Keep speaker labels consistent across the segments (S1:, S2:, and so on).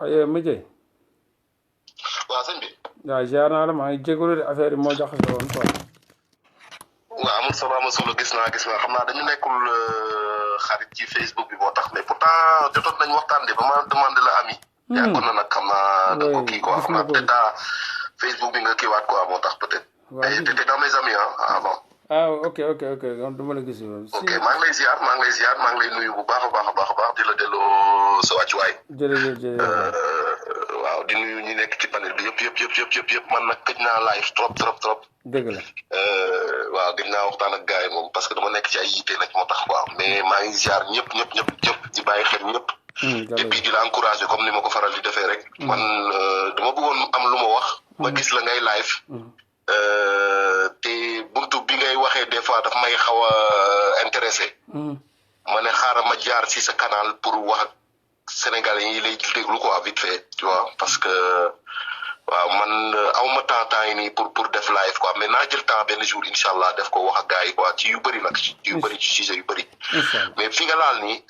S1: waaye Médié.
S2: waaw sëñ bi.
S1: waaw ziar naa la maa ngi jégalu de affaire yi moo jaxase woon quoi.
S2: waaw amul solo gis naa xam naa dañu nekkul xarit ci Facebook bi moo tax mais pourtant jotoon nañu waxtaan de ba ma demandé la ami. yàggoon na nag xam naa da ko kii quoi xam naa peut-être Facebook bi nga kiiwaat quoi moo tax peut-être. waaw t'étais dans mes amis avant.
S1: ah ok kon dama la gis woon.
S2: ok maa ngi lay ziar maa ngi lay nuyu bu baax a baax di la delloo sa wàccuwaay.
S1: jërëjëf.
S2: waaw di nuyu ñi nekk ci panel bi yëpp man nag gëj naa live trop.
S1: dëgg la.
S2: waaw gëj naa waxtaan ak gars yi moom parce que dama nekk ci ay yitte nag moo tax quoi mais maa ngi ziar ñëpp di bàyyi xel ñëpp. et puis di la encourager comme ni ma ko faral di defee rek. man dama bëggoon am lu ma wax. ma gis la ngay live. te buntu bi ngay waxee des fois daf may xaw a intéressé. ma ne xaaral ma jaar ci sa canal pour wax ak Sénégalais yi lay déglu quoi vite fait tu vois parce que waaw man awma temps yi nii pour def live quoi mais naa jël temps benn jour incha allah def ko wax ak gars yi quoi ci yu bëri nag ci sujet yu bëri. mais fi nga laal nii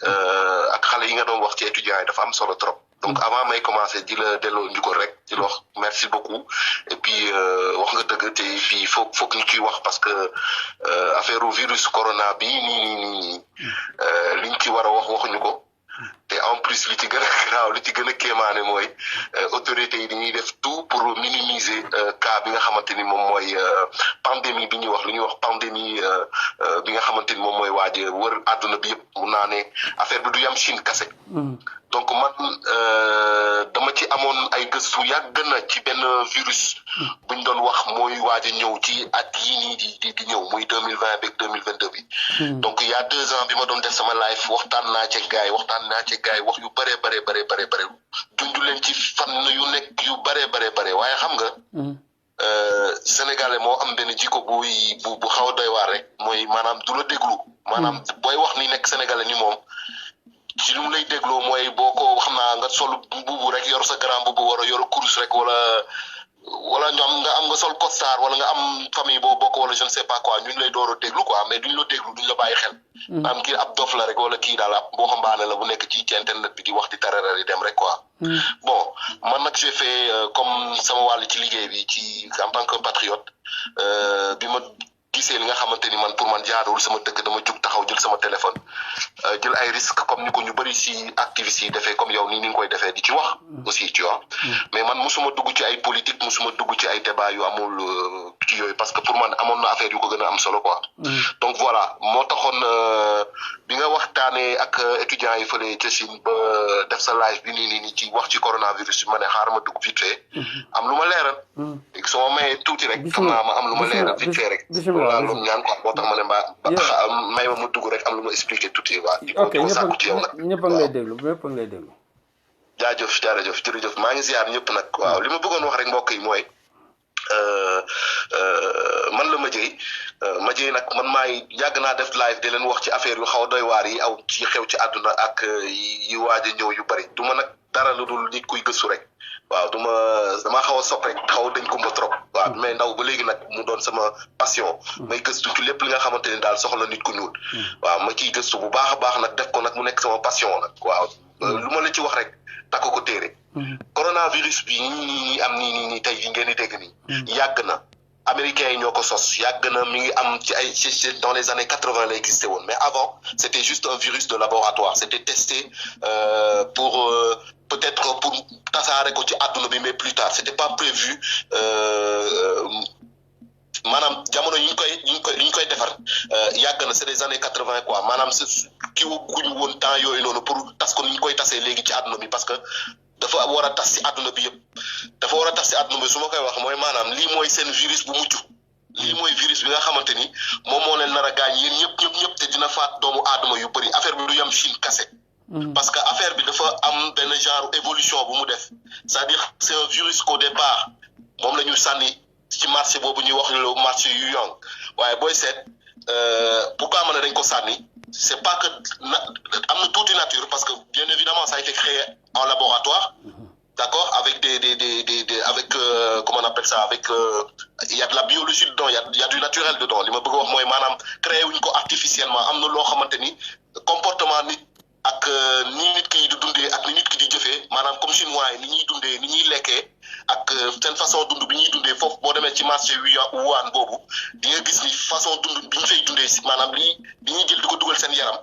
S2: ak xale yi nga doon wax ci étudiants yi dafa am solo trop. donc avant may commencer di la delloo njukkal rek di la wax merci beaucoup et puis wax nga dëgg te fii foog ñu ciy wax parce que affaire virus corona bi nii liñ ci war a waxuñu ko te en plus li ci gën a graaw li ci gën a kéemaane mooy autorités yi dañuy def tout pour minimiser cas bi nga xamante ni moom mooy pandémie bi ñuy wax lu ñuy wax pandémie bi nga xamante ni moom mooy waaj wër àdduna bi yëpp mun naa ne affaire bi du yam Chine kase. donc man dama ci amoon ay gëstu yàgg na ci benn virus buñ doon wax mooy waaj a ñëw ci at yii nii di ñëw muy 2020 ak 2022 bi. donc il y a 2 ans bi ma doon def sama live waxtaan naa ci gars yi wax yu bëree junj leen ci fànn yu nekk yu bëree waaye xam nga. Sénégalais moo am benn jikko bu xaw a doy waar rek mooy maanaam du la déglu maanaam booy wax ni nekk Sénégalais ni moom. ci lu mu lay dégloo mooy boo ko xam naa nga sol mbubu rek yor sa grand mbubu war a yor kurus rek wala nga sol costard wala nga am famille boo bokk wala je ne sais pas quoi ñu lay door a déglu quoi mais duñ la déglu duñ la bàyyi xel. am kii ab dof la rek wala kii daal ab boo xambaane la bu nekk ci internet bi di wax di tarara di dem rek quoi. bon man nag j'ai fait comme sama wàll ci liggéey bi ci en tant que patriote bi ma gisee li nga xamante ni man pour man jaaduwul sama dëkk dama jug taxaw jël sama téléphone jël ay risques comme ni ko ñu bëri si activistes yi defee comme yow ni nga koy defee di ci wax aussi tu vois mais man musuma dugg ci ay politique musuma dugg ci ay débat yu amul ci yooyu parce que pour man amoon na affaire yu ko gën a am solo quoi donc voilà moo taxoon bi nga waxtaanee ak étudiants yi fële ca Chine ba def sa live bi nii ci wax ci coronavirus bi ma ne xaar ma dugg vite fait am lu ma leeral léegi soo ma mayee tuuti rek xam naa ma am lu ma leeral vite fait rek waaw loolu ñaan quoi moo tax ma ne may ma dugg rek am lu ma expliqué tuuti waa di ko sàkku ci yow nag
S1: ñëpp a ngi lay déglu
S2: jaajëf jërëjëf maa ngi ziar ñëpp nag waaw li ma bëggoon wax rek mbokk yi mooy man la Madieye nag man maay yàgg naa def live di leen wax ci affaire yu xaw a doy waar yi aw ci xew ci àdduna ak yi waaj a ñëw yu bari du ma nag dara lu dul nit kuy gëstu rek waaw damaa xaw a sopp rek xaw a dañ ko ma trop waaw mais ndaw ba léegi nag mu doon sama passion may gëstu ci lépp li nga xamante ni daal soxla nit ku ñuul waaw ma ciy gëstu bu baax a baax nag def ko nag mu nekk sama passion nag waaw lu ma la ci wax rek takk ko téere coronavirus bi ñi am nii tey yi ngeen di dégg nii yàgg na américains yi ñoo ko sos yàgg na mi ngi am ci ay dans les années 80 la existé woon mais avant c'était juste un virus de laboratoire c'était testé pour peut-être pour tasaare ko ci àdduna bi mais plus tard c'était pas prévu maanaam jamono yi ñu koy defar yàgg na c'est des années 80 quoi maanaam kii guñu woon temps yooyu noonu pour tas ko ni ñu koy tasee léegi ci àdduna bi parce que dafa war a tas ci àdduna bi yëpp dafa war a tas ci àdduna bi su ma koy wax mooy maanaam lii mooy seen virus bu mujj lii mooy virus bi nga xamante ni moom moo leen nar a gaañ yéen ñëpp te dina faat doomu aadama yu bëri affaire bi du yam Chine kase parce que affaire bi dafa am benn genre évolution bu mu def c'est-à-dire c'est un virus qu'au départ moom la ñu sànni ci marché boobu ñuy wax le marché yu yong waaye booy seet pourquoi ma ne dañ ko sànni c'est pas que am na toute nature parce que bien évidemment ça a été créé en laboratoire d'accord avec avec comment on appelle ça avec il y a de la biologie dedans il y a du naturel dedans li ma bëgg wax mooy maanaam créé wuñ ko artificiellement am na loo xamante ni comportement nit ak ni nit ki di dundee ak ni nit ki di jëfee maanaam comme chinois yi ni ñuy dundee ni ñuy lekkee ak seen façon dund bi ñuy dundee foofu boo demee ci marché Wuhan boobu di nga gis ni façon dund bi ñu fay dundee si maanaam li ñuy jël di ko dugal seen yaram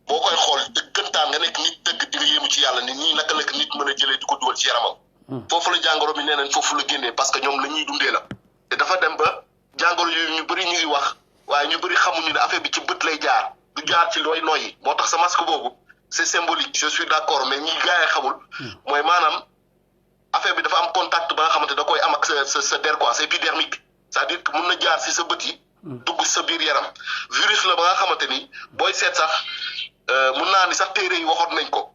S2: boo koy xool dëggantaan nga nekk nit dëgg di nga yéemu ci yàlla ni nii naka la nit mën a jëlee di ko dugal ci yaramam foofu la jàngoro bi nee nañ foofu la génnee parce que ñoom la ñuy dundee la te dafa dem ba jàngoro yooyu ñu bëri ñu ngi wax waaye ñu bëri xamuñu ne affaire bi ci bët lay jaar du jaar ci looy noyyi moo tax sa masque boobu c'est symbolique je suis d'accord mais ñi gars yi xamul mooy maanaam affaire bi dafa am contact ba nga xamante da koy am ak sa der quoi c'est épidermique c'est-à-dire que mun na jaar si sa bët yi dugg sa biir yaram virus la ba nga xamante ni booy seet sax mun naa ni sax téere yi waxoon nañ ko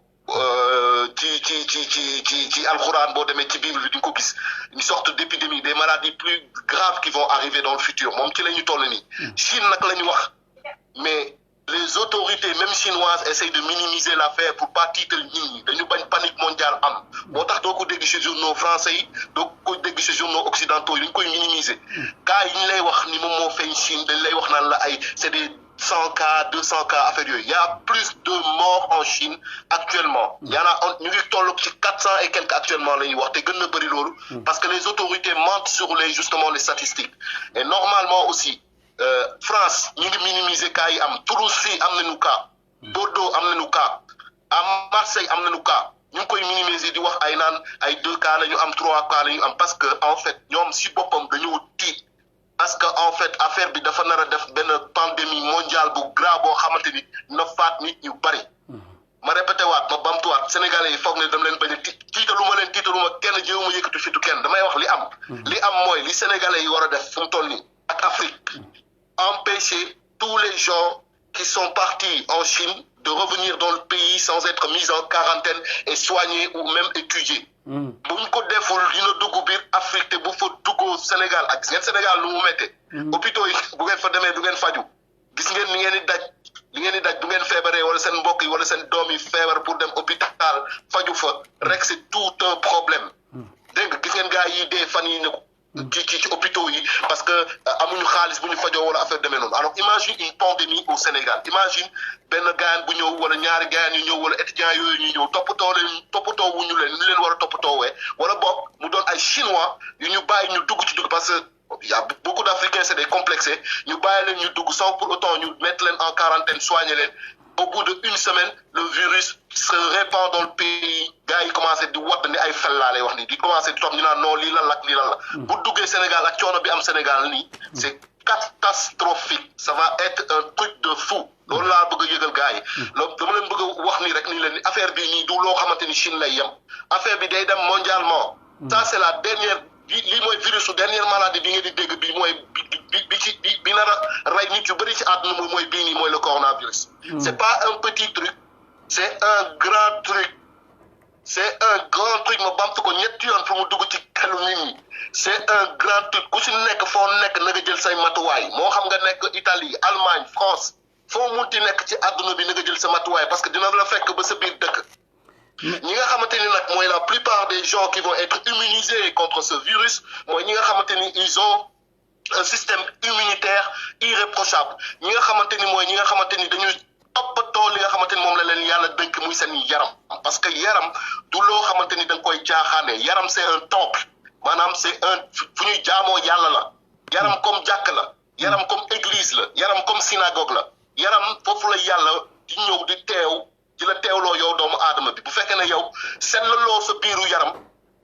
S2: ci alxuraan boo demee ci bible bi di nga ko gis une sorte d'épidémie des maladies plus graves qui vont arriver dans le futur moom ci la ñu toll nii Chine nag la ñu wax mais les autorités même chinoises essayent de minimiser l'affaire pour pas tiital nit ñi dañu bañ panique mondiale am moo tax doo ko dégg ci journaux français yi doo ko dégg ci journaux occidentaux yi dañu koy minimiser cas yi ñu lay wax ni moom moo feeñ Chine dañ lay wax naan la ay c'est des 100 cas 200 cas affaire yooyu il y a plus de morts en Chine actuellement il y en a ñu ngi toll ci 400 et quelques actuellement la ñuy wax te gën na bëri loolu parce que les autorités mentent sur justement les statistiques et normalement aussi France ñu ngi minimiser cas yi am Toulouse fii am nañu cas Bordeaux am nañu cas à Marseille am nañu cas ñu ngi koy minimiser di wax ay naan ay 2 cas la ñu am 3 cas la ñu am parce que en fait ñoom si boppam dañoo tiit parce que en fait affaire bi dafa nar a def benn pandémie mondiale bu grave boo xamante ni na faat nit ñu bari ma répété waat ma bamtuwaat sénégalais yi foog ne dama leen bañ a tiitaluma kenn jéewuma yëkkatu fitu kenn damay wax li am mooy li sénégalais yi war a def fu mu toll nii ak Afrique empêcher tous les gens qui sont partis en Chine de revenir dans le pays sans être mis en quarantaine et soignés ou même étudiés bu ñu ko deful dina dugg biir Afrique te bu fa duggoo Sénégal ak gis ngeen Sénégal lu mu méttee hôpitaux yi bu ngeen fa demee du ngeen faju gis ngeen li ngeen di daj bu ngeen feebaree wala seen mbokk yi wala seen doom yi feebar pour dem hôpital faju fa rek c'est tout un problème dégg nga gis ngeen gars yi dee fan yi ne ci hôpitaux yi parce que amuñu xaalis bu ñu fajoo wala affaire demee noonu alors imagine une pandémie au Sénégal imagine benn gaayan bu ñëw wala ñaari gaayan yu ñëw wala étudiants yooyu ñu ñëw toppatoo wuñu leen ñu leen war a toppatoowee wala boog mu doon ay chinois yu ñu bàyyi ñu dugg parce que il y a beaucoup d'Africains c'est des complexés ñu bàyyi leen ñu dugg sans pour autant ñu mettre leen en quarantaine soigner leen au bout de 1 semaine le virus se répand dans le pays gars yi commencé di wadd ni ay fel laa lay wax nii di commencé di toog ñu naan non lii lan la bu duggee Sénégal ak coono bi am Sénégal nii c'est catastrophique ça va être un truc de fou loolu laa bëgg a yëgal gars yi loolu dama leen bëgg a wax nii rek ni leen ni affaire bi nii du loo xamante ni Chine lay yem affaire bi day dem mondialement ça c'est la dernière lii mooy virus su dernière maladie bi ngeen di dégg bi mooy bi nar a rey nit yu bëri ci àdduna mooy bii nii mooy le coronavirus c'est pas un petit truc c'est un grand truc ma bamtu ko ñetti yoon pour mu dugg ci xelu nit ñi c'est un grand truc ku si nekk foo nekk na nga jël say matuwaay moo xam nga nekk Italie Allemagne France foo munti nekk ci àdduna bi na nga jël sa matuwaay parce que dina la fekk ba sa biir dëkk ñi nga xamante ni nag mooy la plupart des gens qui vont être immunisés contre ce virus mooy ñi nga xamante ni ils ont un système immunitaire irréprochable ñi nga xamante ni mooy ñi nga xamante ni dañuy toppatoo li nga xamante ni moom la leen yàlla dënk muy seen yaram parce que yaram du loo xamante ni da nga koy caaxaane yaram c'est un temple maanaam c'est un fu ñuy jaamoo yàlla la yaram comme jàkk la yaram comme église la yaram comme synagogue la yaram foofu la yàlla di ñëw di teew di la teewloo yow doomu aadama bi bu fekkee ne yow sellaloo sa biiru yaram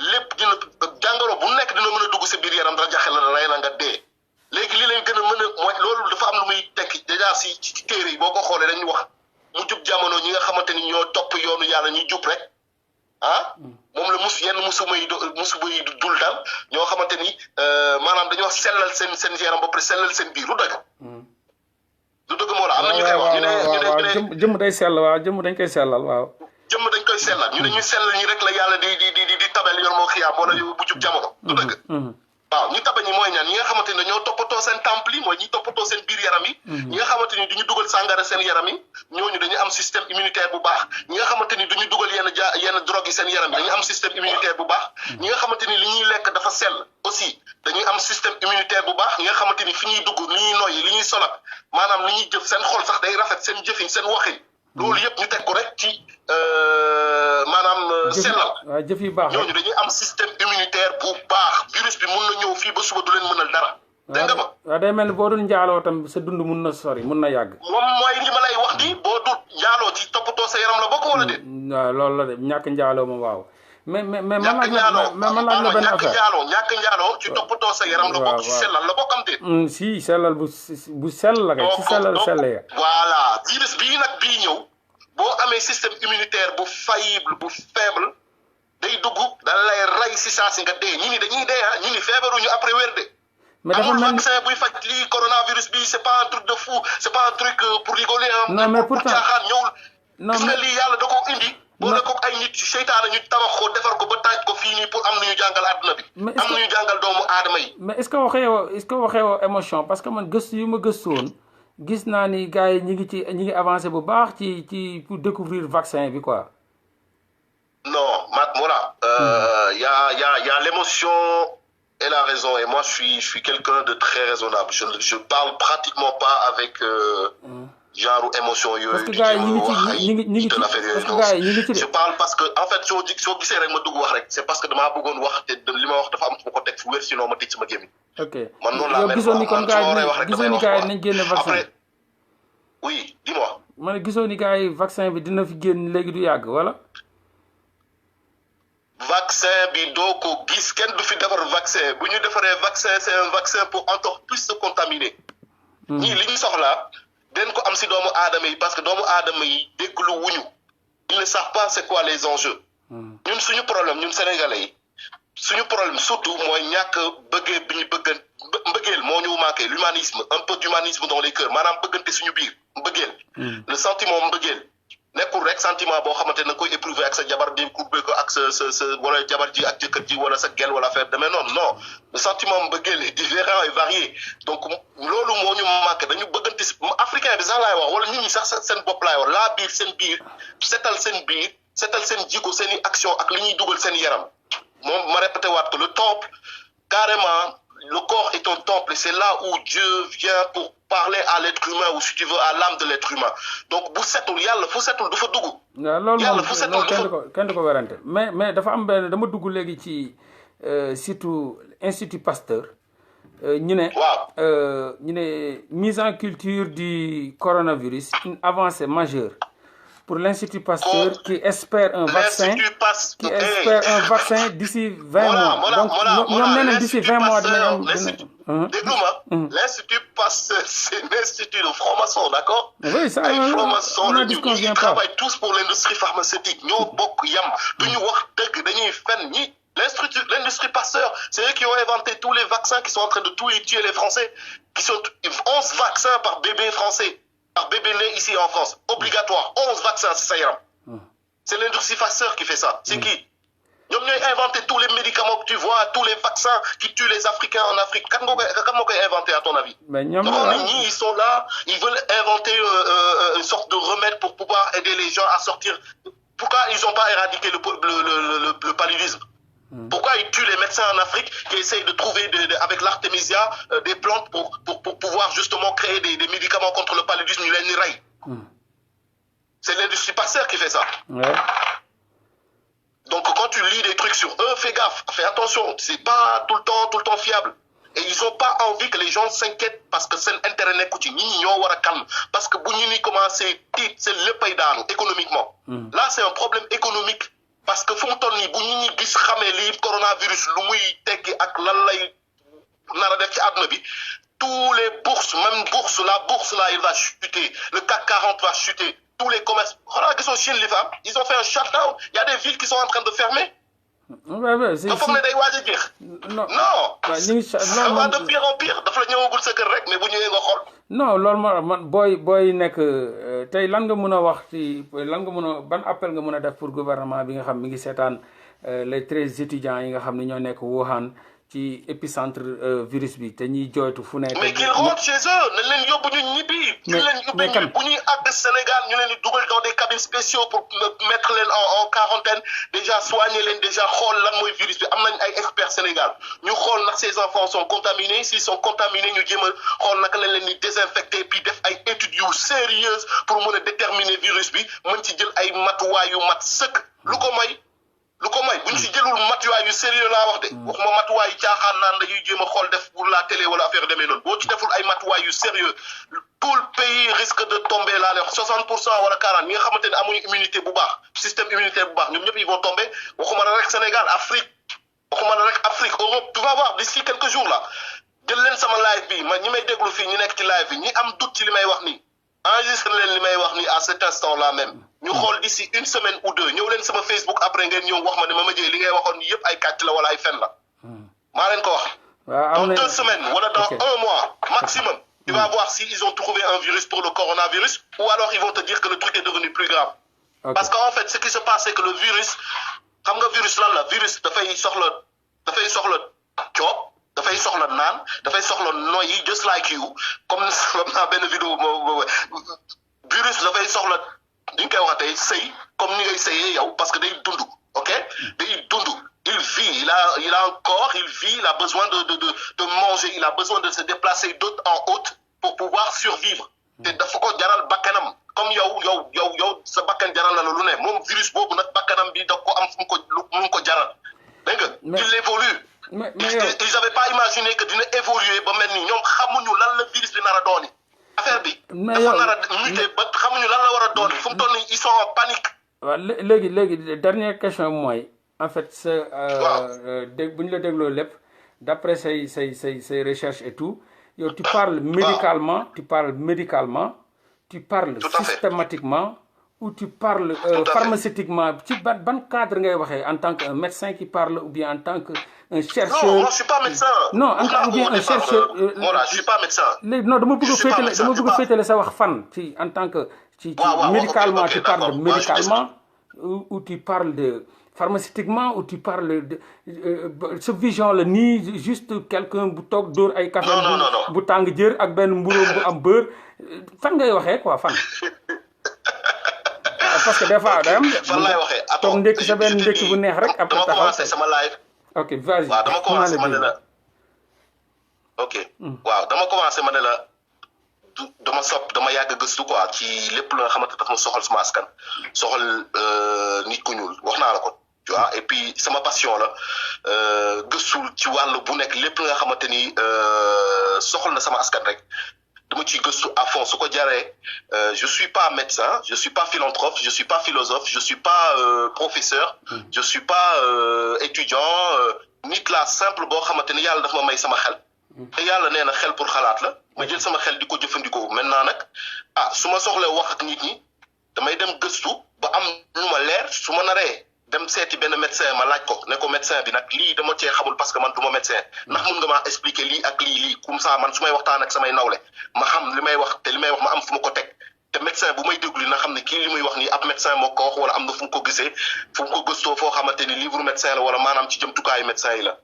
S2: lépp dina jàngoro bu nekk dina mën a dugg sa biir yaram dara jaxe la rey na nga dee léegi li leen gën a mën a mooy loolu dafa am lu muy tekki déjà si ci téere yi boo ko xoolee dañuy wax mu jub jamono ñi nga xamante ni ñoo topp yoonu yàlla ñu jub rek moom la yenn musuma yi dul dal ñoo xamante ni maanaam dañuy wax sellal seen yaram ba pare sellal seen biir lu dëgg du dëgg moo la am na ñu koy wax ñu ne
S1: jëmm day sell waaw jëmm dañ koy sellal waaw
S2: jëmm dañ koy sellal ñu ne ñu sellal ñi rek la yàlla di tabel yor moo xiyaam wala bu jub jamono du dëgg waaw ñu tabe ñi mooy ñaan ñi nga xamante ni dañoo toppatoo seen temple yi mooy ñi toppatoo seen biir yaram yi ñi nga xamante ni duñu dugal sàngara seen yaram yi ñooñu dañu am système immunitaire bu baax ñi nga xamante ni duñu dugal yenn drogue yi seen yaram yi dañu am système immunitaire bu baax ñi nga xamante ni li ñuy lekk dafa sell aussi dañuy am système immunitaire bu baax ñi nga xamante ni fi ñuy dugg li ñuy noyyi li ñuy solak maanaam li ñuy jëf seen xol sax day rafet seen jëfin seen waxin loolu yëpp ñu teg ko rek ci maanaam sellal.
S1: waaw jëf yu baax
S2: ñooñu dañuy am système immunitaire bu baax virus bi mun na ñëw fii ba suba du leen mënal dara. dégg nga ma
S1: waaw day mel ni boo dul njaaloo tam sa dund mun na sori mun na yàgg.
S2: moom mooy li ma lay wax di boo dul njaaloo ci toppatoo sa yaram la bokk wala déet.
S1: waaw loolu la de ñàkk njaaloo ma waaw. mais man laaj la benn affaire
S2: ñàkk njaaloo ci toppatoo sa yaram la bokk ci sellal la bokkam déet.
S1: si sellal bu sell la kay ci sellal selle ya.
S2: voilà virus bii nag bii ñëw boo amee système immunitaire bu faillible bu faible day dugg da lay rey si saa si nga dee ñi ni dañuy dee ah ñi ni feebaruñu après wér de.
S1: mais dafa
S2: amul
S1: mel
S2: vaccin buy faj lii coronavirus bi c'est pas un truc de fou c'est pas un truc pour rigoler ah.
S1: non mais pourtant
S2: caaxaan ñëwul.
S1: non
S2: gis nga lii yàlla da ko indi. boole ko ay nit ci seytaane ñu tabax ko defar ko ba taaj ko fii nii pour am nañu jàngal àdduna bi. am nañu jàngal doomu aadama yi.
S1: mais est-ce que waxee woo émotion parce que man gëstu yu ma gëstu woon gis naa ni gars yi ñi ngi avancé bu baax ci pour découvrir vaccin bi quoi.
S2: non voilà. y a l'émotion et la raison et moi je suis quelqu'un de très raisonnable je parle pratiquement pas avec. genre émotion yooyu.
S1: parce que gars yi ñu ngi ci parce que gars yi ñu ngi ci
S2: je parle parce que en fait soo gisee rek ma dugg wax rek c'est parce que damaa bëggoon wax te li ma wax dafa am fu ma ko teg fu wér sinon ma tëj sama gémmiñ.
S1: ok
S2: man noonu laa mel
S1: gisoon ni comme gars yi nañ génne vaccin.
S2: après oui dis-moi.
S1: ma ne gisoon ni gars yi vaccin bi dina fi génn léegi du yàgg wala.
S2: vaccin bi doo ko gis kenn du fi defar vaccin bu ñu defaree vaccin c'est un vaccin pour encore plus se contaminer. ñii li ñu soxlaa. den ko am si doomu aadama yi parce que doomu aadama yi dégglu wuñu ils ne savent pas c'est quoi les enjeux ñun suñu problème ñun sénégalais yi suñu problème surtout mooy ñàkk bëggee bi ñu bëggan mbëggeel moo ñu manqué l'humanisme un peu d'humanisme dans les cœurs maanaam bëggante suñu biir mbëggeel le sentiment mbëggeel nekkul rek sentiment boo xamante ne koy éprouver ak sa jabar di couper ko ak sa wala jabar ji ak jëkkër ji wala sa gel wala affaire demee noonu non le sentiment mbëggeel est différent et varié donc loolu moo ñu manqué dañu bëggante africain bi sax laay wax wala nit ñi sax seen bopp laay wax laa biir seen biir setal seen jikko seen i action ak li ñuy dugal seen yaram moom ma répété waat ko le temple carrément le corps est un temple et c'est là où Dieu vient pour parler à l'être humain ou si tu veux à l'âme de l'être humain donc bu setul yàlla fu setul du fa dugg.
S1: waaw loolu moom kenn du ko werante mais dafa am benn dama dugg léegi ci surtout Institut Pasteur. ñu ne.
S2: waaw
S1: ñu ne mise en culture du coronavirus une avancée majeure pour l'Institut Pasteur qui espère un vaccin d'ici 20 mois donc ñoom nee nañ d'ici 20 mois dinañ am
S2: déglu ma l'Institut Pasteur c'est un institut de francs-maçons d'accord
S1: oui ça
S2: ay francs-maçons la ñu travaillent tous pour l'industrie pharmaceutique ñoo bokk yam duñu wax dëgg dañuy fen ñi l'industrie Pasteur, c'est eux qui ont inventé tous les vaccins qui sont en train de tuer les Français, qui sont 11 vaccins par bébé français, par bébé né ici en France, obligatoire, 11 vaccins, c'est ça ira. C'est l'industrie Pasteur qui fait ça. C'est qui? Ils ont inventé tous les médicaments que tu vois, tous les vaccins qui tuent les Africains en Afrique. Comment ils ont inventé à ton avis? Ils sont là, ils veulent inventer une sorte de remède pour pouvoir aider les gens à sortir. Pourquoi ils n'ont pas éradiqué le paludisme? Pourquoi ils tuent les médecins en Afrique qui essayent de trouver avec l'artémisia des plantes pour pouvoir justement créer des médicaments contre le paludisme? C'est l'industrie Pasteur qui fait ça.
S1: Ouais.
S2: Donc quand tu lis des trucs sur eux, fais gaffe, fais attention, c'est pas tout le temps fiable. Et ils n'ont pas envie que les gens s'inquiètent parce que c'est l'intérêt n'est calme. Parce que si nous commençons, c'est le pays d'Anne économiquement. Là, c'est un problème économique. Parce que fu mu toll nii bu ñu ñi gis xamee lii coronavirus lu muy teggi ak lan lay nar a def ci àdduna bi tous les bourses même la bourse là il va chuter le CAC 40 va chuter tous les commerces xanaa gisoo Chine li fa am ils ont fait un shutdown il y a des villes qui sont en train de fermer. nga foog ne day waaj a jeex. non ça va de pire en pire dafa la ñëwagul sa kër rek mais bu ñëwee nga xool.
S1: non loolu man booy nekk tey lan nga mën a wax ci ban appel nga mën a def pour gouvernement bi nga xam mi ngi seetaan les 13 étudiants yi nga xam ne ñoo nekk Wuhan ci épicentre virus bi te ñuy jooytu fu nekk.
S2: mais qu'ils rentrent chez eux nañ leen yóbbu ñu ñibbi. ñu leen yóbbu ñu bu ñuy àgg Sénégal ñu leen di dugal dans des cabines spéciaux pour mettre leen en quarantaine déjà soigner leen déjà xool lan mooy virus bi am nañ ay experts Sénégal ñu xool ndax ces enfants sont contaminés s'ils sont contaminés ñu jéem a xool naka lañ leen di désinfecter puis def ay études yu sérieuses pour mën a déterminer virus bi mën ci jël ay matuwaay yu mat sëkk lu ko may. lu ko may buñ si jëlul matuwaay yu sérieux laa wax de waxuma matuwaay yu caaxaan naan dañuy jéem a xool def pour la télé wala affaire demee noonu boo ci deful ay matuwaay yu sérieux tout le pays risque de tomber là 60% wala 40 ñi nga xamante ne amuñu immunité bu baax système immunitaire bu baax ñoom ñëpp ils vont tomber waxuma la rek Sénégal Afrique waxuma la rek Afrique Europe tu vas voir d'ici quelques jours là jël leen sama live bi ma ñi may déglu fii ñi nekk ci live bi ñi am doute ci li may wax nii enregistré leen li may wax nii à cet instant là même ñu xool d'ici une semaine ou deux ñëw leen sama Facebook après ngeen ñëw wax ma ne Mama Dieye li ngay waxoon yëpp ay kàcc la wala ay fen la maa leen ko wax dans 2 semaines wala dans 1 mois maximum tu vas voir si ils ont trouvé un virus pour le coronavirus ou alors ils vont te dire que le truc est devenu plus grave parce qu'en fait ce qui se passe c'est que le virus xam nga virus lan la virus dafay soxla coob dafay soxla naan dafay soxla noyyi just like you comme naa benn vidéo virus dafay soxla duñ koy waxatee sëy comme ni ngay sëyee yow parce que day dund ok day dund il vit il a un corps il vit il a besoin de manger il a besoin de se déplacer d'hôte en hôte pour pouvoir survivre te dafa ko jaral bakkanam comme yow sa bakkan jaral na la lu ne moom virus boobu nag bakkanam bi da ko am fu mu ko jaral dégg nga il évolue mais ils avaient pas imaginé que dina évoluer ba mel ni ñoom xamuñu lan la virus bi nar a dooni affaire bi dafa nar a muté ba xamuñu lan la war a dooni fu mu toll nii ils sont en panique
S1: waaw léegi dernière question mooy en fait sa bu ñu la dégloo lépp d'après say recherches et tout yow tu parles médicalement tu parles systématiquement ou tu parles pharmaceutiquement ci ban cadre ngay waxee en tant qu'un médecin qui parle ou bien en tant que un chercheur.
S2: Non, moi je suis pas médecin.
S1: Non, ou bien un chercheur.
S2: Voilà, je suis pas médecin.
S1: Non, dama bëgg a féetale sa wax fan ci en tant que ci médicalement tu parles de médicalement ou tu parles de pharmaceutiquement ou tu parles de sa vision la nii juste quelqu'un bu toog dóor ay café bu tàng jër ak benn mburóom bu am beurre fan ngay waxee quoi fan. parce que des fois day am toog ndekki sa benn ndekki bu neex rek après
S2: dama commencé sama live
S1: ok vas-y
S2: waaw dama commencé ma ne la ok waaw dama commencé ma ne la dama yàgg gëstu quoi ci lépp la nga xamante daf ma soxal sama askan soxal nit ku ñuul wax naa la ko tu vois et puis sama passion la gëstu ci wàll bu nekk lépp la nga xamante ni soxal na sama askan rek dama ciy gëstu à fond su ko jaree je suis pas médecin je suis pas philanthrope je suis pas philosophe je suis pas professeur je suis pas étudiant nit la simple boo xamante ni yàlla daf ma may sama xel te yàlla nee na xel pour xalaat la ma jël sama xel di ko jëfandikoo maintenant nag su ma soxlee wax ak nit ñi damay dem gëstu ba am lu ma leer su ma naree dem seeti benn médecin ma laaj ko ne ko médecin bi nag lii dama cee xamul parce que man du ma médecin ndax mun nga maa expliquer lii ak lii comme ça man su may waxtaan ak samay nawle ma xam li may wax te li may wax ma am fu ma ko teg te médecin bu may déglu na xam ne kii li muy wax nii ab médecin moo ko wax wala am na fu mu ko gisee fu mu ko gëstoo foo xamante ni livre médecin la wala maanaam ci jëmtukaayu médecin yi la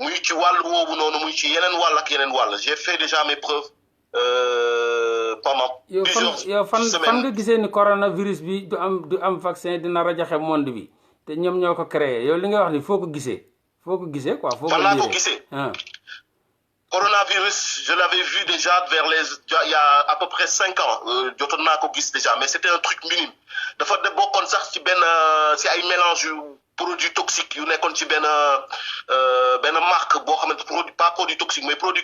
S2: muy ci wàll woowu noonu muy ci yeneen wàll ak yeneen wàll j'ai fait déjà mes preuves pendant plusieurs semaines
S1: fan nga gisee ni coronavirus bi du am vaccin dina rajaxe monde bi te ñoom ñoo ko créé yow li nga wax ni foo ko gisee quoi foo ko
S2: laa ko gisee coronavirus je l'avais vu déjà il y a à peu près 5 ans jotoon naa ko gis déjà mais c'était un truc minime dafa bokkoon sax ci ci ay mélange yu produits toxiques yu nekkoon ci benn marque boo xamante pas produit toxique mais produit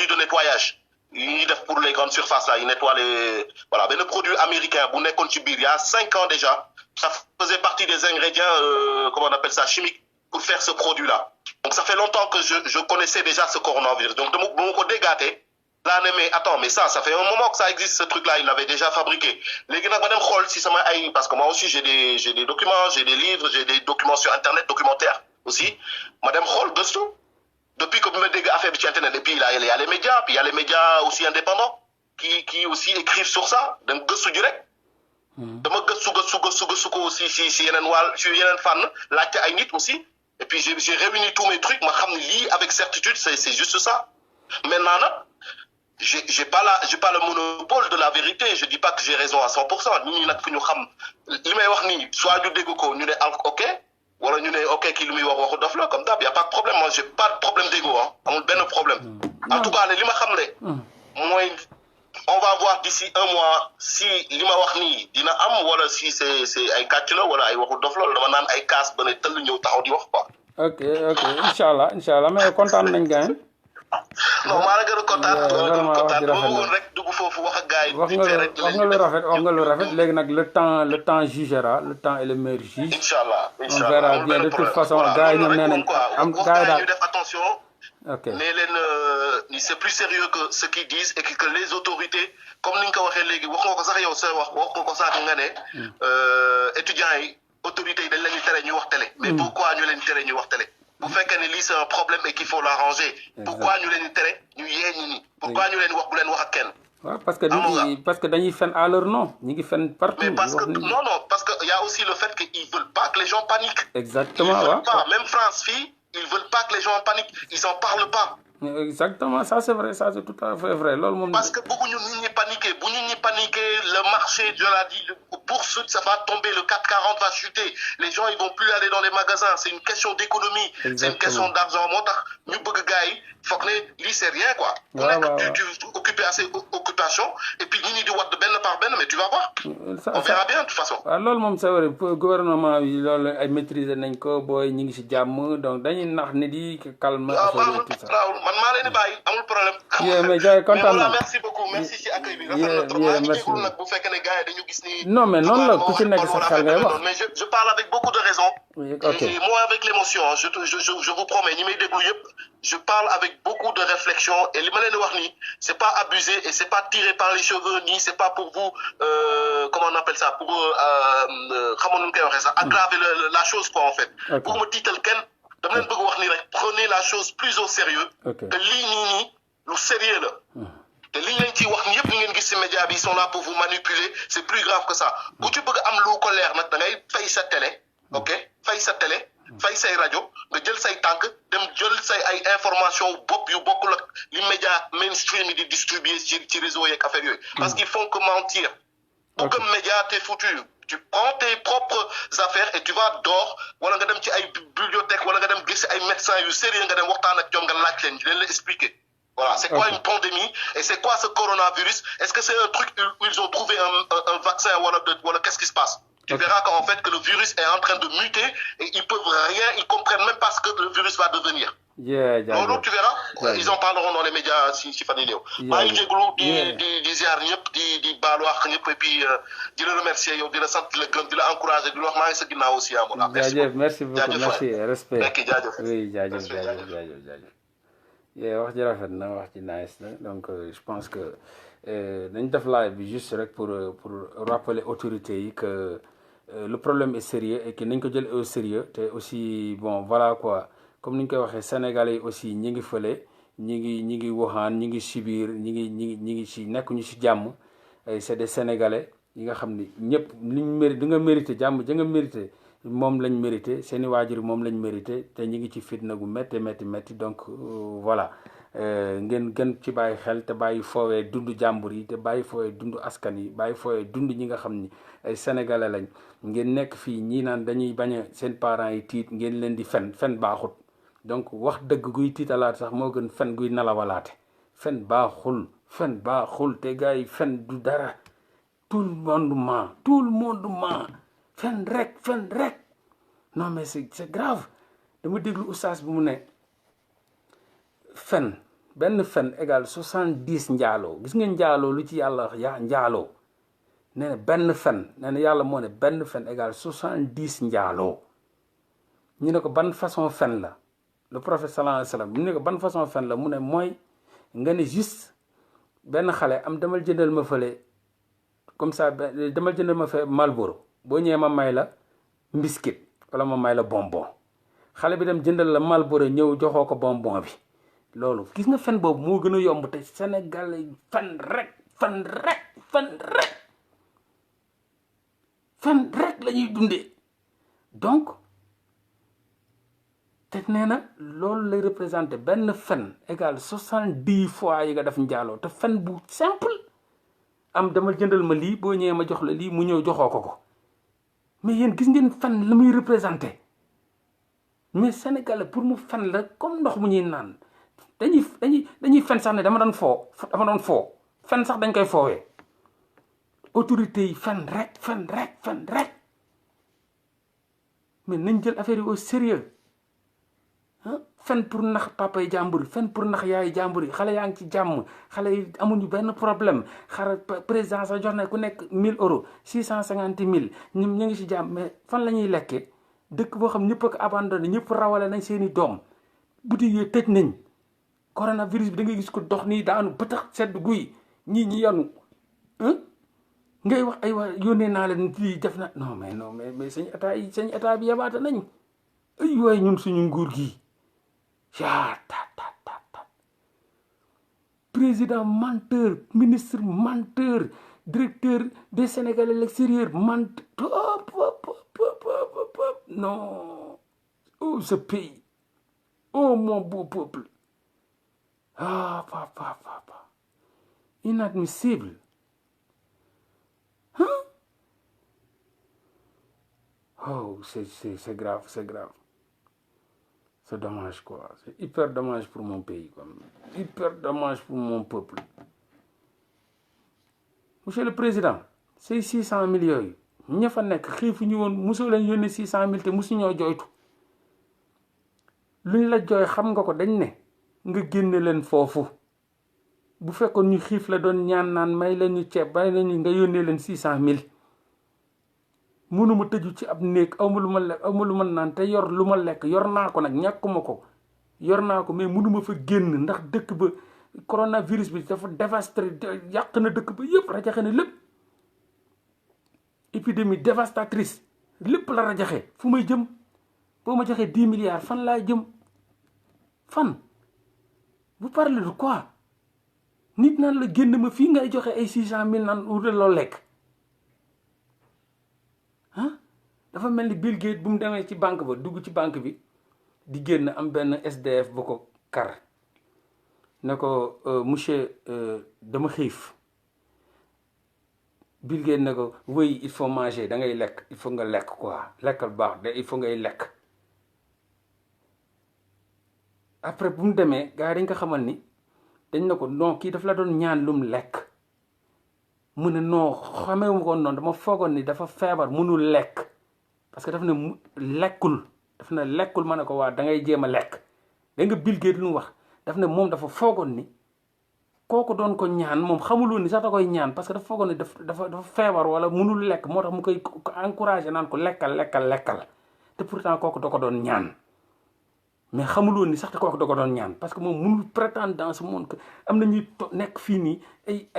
S2: de nettoyage yi ñuy def pour les grandes surfaces là yi nettoient voilà benn produit américain bu nekkoon ci biir il y a 5 ans déjà ça faisait partie des ingrédients comment on appelle ça chimiques pour faire ce produit là donc ça fait longtemps que je connaissais déjà ce coronavirus donc dama ko déggaatee laa ne mais attends mais ça fait un moment que ça existe ce truc là il l'avait déjà fabriqué léegi nag ma dem xool si sama ay parce que moi aussi j'ai des documents j'ai des livres j'ai des documents sur internet documentaires aussi ma dem xool gëstu depuis que bi ma dégg affaire bi ci internet et puis il y a les médias puis il y a les médias aussi indépendants qui aussi écrivent sur ça donc gëstu ji rek dama gëstu ko aussi si yeneen fànn laajte ay nit aussi et puis j'ai réuni tous mes trucs ma xam ne lii avec certitude c'est juste ça maintenant nag j'ai pas le monopole de la vérité je dis pas que j'ai raison à 100% nit ñi nag fu ñu xam li may wax nii soit ñu dégg ko ñu ne ok wala ñu ne ok kii li muy wax waxu dof la comme d'hab y a pas de problème moi j'ai pas de problème d'ego amul benn problème en tout cas li ma xam ne mooy on va voir d'ici un mois si li ma wax nii dina am wala si c'est ay kàcc la wala ay waxu dof la dama naan ay kaas ba ne tëll ñëw taxaw di wax quoi.
S1: ok incha allah mais kontaan nañ gars yi.
S2: non maa la gën a kontaan. vraiment wax ji rafet na rek dugg foofu wax ak gars yi.
S1: wax nga lu rafet léegi nag le temps jugera le temps est le meilleur juge.
S2: incha allah
S1: on verra bien de toute façon gars yi ñoom nee nañ am gars yi daal
S2: ñu def attention. ok mais leen c'est plus sérieux que ce qu'ils disent et que les autorités comme ni nga ko waxee léegi wax nga ko sax yow sa wax nga ko sax nga ne étudiants yi autorités yi dañ leen di tere ñu wax télé. mais pourquoi ñu leen di tere ñu wax télé. bu fekkee ne lii c'est un problème et qu'il faut l'arranger. pourquoi ñu leen di tere ñu yee ñi ni pourquoi ñu leen di wax bu leen wax ak kenn.
S1: waaw parce que dañuy fen à leur nom ñu ngi fen partout.
S2: mais parce que non parce que y a aussi le fait que ils veulent pas que les gens paniquent.
S1: exactement
S2: ils veulent pas même France fii. Ils veulent pas que les gens paniquent, ils en parlent pas.
S1: Exactement, ça c'est vrai, ça c'est tout à fait vrai.
S2: Parce que beaucoup de paniquer, le marché de la bourse, ça va tomber, le 440 va chuter, les gens ils vont plus aller dans les magasins, c'est une question d'économie, c'est une question d'argent. Nous faut que c'est rien quoi. Tu occupes assez occupation et puis ni de de ben par ben, mais tu vas voir. On verra bien de toute façon.
S1: Alors c'est vrai, le gouvernement il maîtrise nañ ko boy ñi ngi ci jamm donc dañuy nax nit yi calme tout ça.
S2: man maa leen di bàyyi amul problème.
S1: mais gars yi kontaan naa
S2: merci beaucoup merci ci accueil bi. rafet na trop maa ngi jégalu nag bu fekkee ne gars yi dañu gis ni.
S1: non mais noonu la ku ci nekk sa xel ngay wax.
S2: mais je parle avec beaucoup de raison.
S1: ok
S2: et moi avec l'émotion je vous promets ñi may déglu yëpp je parle avec beaucoup de réflexion et li ma leen di wax nii c'est pas abusé et c'est pas tiré par les cheveux ni c'est pas pour vous comment on appelle ça pour xamoon nu ñu koy waxee sax aggraver la chose quoi en fait. pour me tiital kenn. dama leen bëgg wax ni rek prenez la chose plus au sérieux que lii nii lu sérieux la te li ñu leen ciy wax ni yëpp ñu ngeen gis ci média bi ils sont là pour vous manipuler c'est plus grave que ça bu ci bëgg am lu ko leer nag da ngay fay sa télé ok fay sa télé fay say rajo nga jël say tànk dem jël say ay information bopp yu bokkul ak li média mainstream yi di distribuer ci réseau yeeg affaire yooyu parce qu'ils font que mentir pour que média t'es foutu tu prends tes propres affaires et tu vas dehors wala nga dem ci ay bibliothèque wala nga dem gis ay médecins yu sérieux nga dem waxtaan ak ñoom nga laaj leen di leen la expliquer voilà c'est quoi une pandémie et c'est quoi ce coronavirus est-ce que c'est un truc où ils ont trouvé un vaccin wala qu'est-ce qui se passe tu verras qu'en fait que le virus est en train de muter et ils peuvent rien ils comprennent même pas ce que le virus va devenir loolu tu verras ils en parleront dans les médias si fan yi néew maa ngi jégalu di ziar ñëpp di baalu àq ñëpp et puis di la remercier yow di la sant di la gërëm di la encourager di la wax maa ngi sa ginnaaw aussi amoon
S1: merci beaucoup merci respect
S2: jaajëf
S1: oui jaajëf wax ji rafet na wax ji nice na donc je pense que dañ def live bi juste rek pour rappeler autorités yi que le problème est sérieux et que nañ ko jël au sérieux te aussi bon voilà quoi comme ni ñu koy waxee sénégalais yi aussi ñi ngi fële ñi ngi Wuhan ñi ngi Sibir ñi ngi ci nekk ñu ci jàmm c'est des sénégalais yi nga xam ni ñëpp liñ mérite di nga mérité jàmm ja nga mérité moom lañ mérité seeni waajur moom lañ mérité te ñi ngi ci fitna gu métti donc voilà ngeen gën ci bàyyi xel te bàyyi foowee dund jàmbur yi te bàyyi foowee dund askan yi bàyyi foowee dund ñi nga xam ni ay sénégalais lañ ngeen nekk fii ñii naan dañuy bañ a seen parents yi tiit ngeen leen di fen baaxut donc wax dëgg guy tiitalaat sax moo gën fen guy nalawalaate fen baaxul te gars yi fen du dara tout le monde ment fen rek non mais c'est grave dama déglu oustaz bi mu ne benn fen égal 70 njaaloo gis nga njaaloo lu ci yàlla wax njaaloo nee na benn fen nee na yàlla moo ne benn fen égal 70 njaaloo ñu ne ko ban façon fen la le prophète sallallahu alayhi wa sallam ñu ne ko ban façon fen la mu ne mooy nga ne juste benn xale am demal jëndal ma fële comme ça demal jëndal ma fee Marlboro boo ñëwee ma may la biscuit wala ma may la bonbon xale bi dem jëndal la Marlboro ñëw joxoo ko bonbon bi loolu gis nga fen boobu moo gën a yomb te Sénégal fen rek fen rek la ñuy dundee donc te nee na loolu lay représenté benn fen égal 70 fois yi nga def njaaloo te fen bu simple am demal jëndal ma lii boo ñëwee ma jox la lii mu ñëw joxoo ko mais yéen gis ngeen fen la muy représenté mais Sénégalais pour mu fen la comme ndox mu ñuy naan dañuy fen sax ne dama doon foo fen sax dañ koy foowee autorité yi fen rek mais nañ jël affaire yi au sérieux fen pour nax papay jàmbur fen pour nax yaay jàmbur yi xale yaa ngi ci jàmm xale yi amuñu benn problème président sa jox na ku nekk 1000 euros 650 000 ñu ngi ci jàmm mais fan la ñuy lekkee dëkk boo xam ñëpp ak abandonné ñëpp rawale nañ seeni doom boutique yi tëj nañ coronavirus bi da ngay gis ko dox nii daanu ba tax sedd guy ñi yanu ngay wax ay waa yónnee naa leen lii def na non mais sañ état bi yabaata nañ ay waay ñun suñu nguur gi président menteur ministre menteur directeur des Sénégalais à l'extérieur menteur non oh ce pays oh mon beau peuple papa inadmissible oh c'est grave c'est dommage quoi c'est hyper dommage pour mon pays quoi hyper dommage pour mon peuple monsieur le président c'est 600 000 yooyu ña fa nekk xiifu ñu woon mosoo leen yónnee 600 000 te mosu ñoo jooytu luñ la jooy xam nga ko dañ ne nga génne leen foofu bu fekkoon ñu xiif la doon ñaan naan may leen ñu ceeb may leen ñu nga yónnee leen 600 000 mënuma tëju ci ab néeg awma lu ma lekk awma lu ma naan te yor lu ma lekk yor naa ko nag ñàkkuma ko yor naa ko mais mënuma fa génn ndax dëkk ba coronavirus bi dafa dévasté yàq na dëkk ba yëpp rajaxe na lépp épidémie dévastatrice lépp la rajaxe fu may jëm boo ma joxee 10 milliards fan laa jëm fan vous parlez de quoi nit naan la génn ma fii ngay joxe ay 600 000 naan wutal loo lekk dafa mel ni Bill Gates bu mu demee ci banque ba dugg ci banque bi di génn am benn SDF bu ko kar ne ko monsieur dama xiif Bill Gates ne ko oui il faut manger da ngay lekk il faut nga lekk quoi lekkal baax de il faut ngay lekk après bu mu demee gars yi dañ ko xamal ni dañ ne ko non kii daf la doon ñaan lum lekk mu ne non xamewu ko noonu dama foogoon ni dafa feebar mënul lekk parce que daf ne lekkul ma ne ko waa da ngay jéem a lekk da nga Bill Gates lu mu wax daf ne moom dafa foogoon ni kooku doon ko ñaan moom xamuloon ni sax da koy ñaan parce que dafa foogoon ni dafa feebar wala mënul lekk moo tax mu koy encouragé naan ko lekkal te pourtant kooku da ko doon ñaan mais xamuloon ni sax te kooku da ko doon ñaan parce que moom mënul prétendre dans ce monde que am na ñuy nekk fii nii ay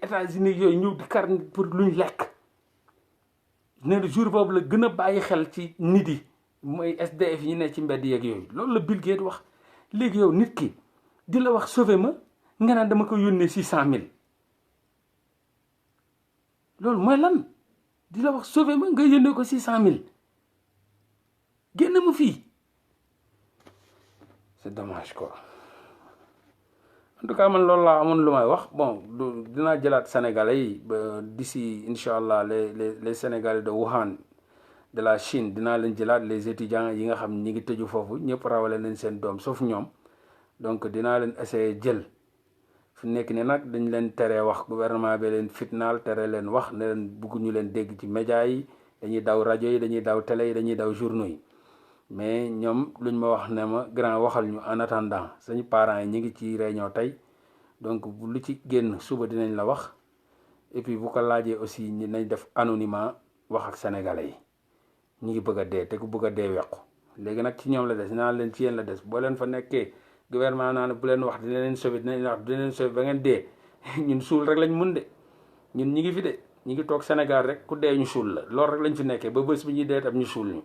S1: États-Unis yooyu ñëw di kar pour luñ lekk nee na jour boobu la gën a bàyyi xel ci nit yi mooy SDF yi ne ci mbedd yeeg yooyu loolu la Bill Gates wax léegi yow nit ki di la wax sauver ma nga naan dama ko yónnee 600 000 loolu mooy lan di la wax sauver ma nga yónnee ko 600 000 génn ma fii c'est dommage quoi en tout cas man loolu laa amoon lu may wax bon dinaa jëlaat sénégalais yi ba d'ici incha allah les sénégalais de Wuhan de la Chine dinaa leen jëlaat les étudiants yi nga xam ñi ngi tëju foofu ñëpp rawale nañ seen doom sauf ñoom donc dinaa leen essayer jël fu nekk ni nag dañ leen teree wax gouvernement bi leen fitnaal tere leen wax ne leen bëgguñu leen dégg ci média yi dañuy daw rajo yi dañuy daw télé yi dañuy daw journaux yi mais ñoom luñ ma wax ne ma grand waxal ñu en attendant suñu parents yi ñi ngi ci réunion tey donc lu ci génn suba dinañ la wax et puis bu ko laajee aussi ñi nañ def anonymat wax ak sénégalais yi ñu ngi bëgg a dee te ku bëgg a dee wequ léegi nag ci ñoom la des naa leen ci yéen la des boo leen fa nekkee gouvernement naa ne bu leen wax dina leen sauver dinañ wax dina leen sauver ba ngeen dee ñun suul rek lañ mun de ñun ñi ngi fi de ñi ngi toog Sénégal rek ku dee ñu suul la loolu rek lañ fi nekkee ba bés bi ñuy dee tam ñu suul ñu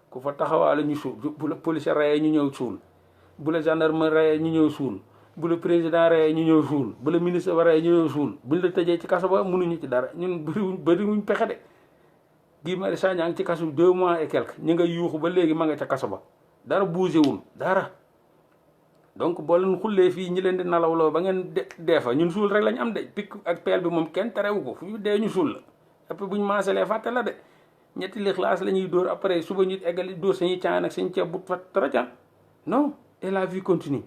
S1: ku fa taxawaale ñu suul bu la police rayee ñu ñëw suul bu la gendarme rayee ñu ñëw suul bu la président rayee ñu ñëw suul bu la ministre rayee ñu ñëw suul buñ la tëjee ci kaso ba mënuñu ci dara ñun bëriwuñ pexe de Guy Marius Sagna ngi ci kaso 2 mois et quelque ñi nga yuuxu ba léegi ma nga ca kaso ba dara bougé wul dara. donc boo leen xullee fii ñi leen di nalawloo ba ngeen dee fa ñun suul rek lañ am de picc ak peel bi moom kenn terewu ko fu ñu dee ñu suul la après bu ñu maasalee fàtte la de ñetti lixlaas la ñuy dóor après suba ñu eggali dóor sañuy caan ak sañ ceeb bu fa tarajan non et la vie continue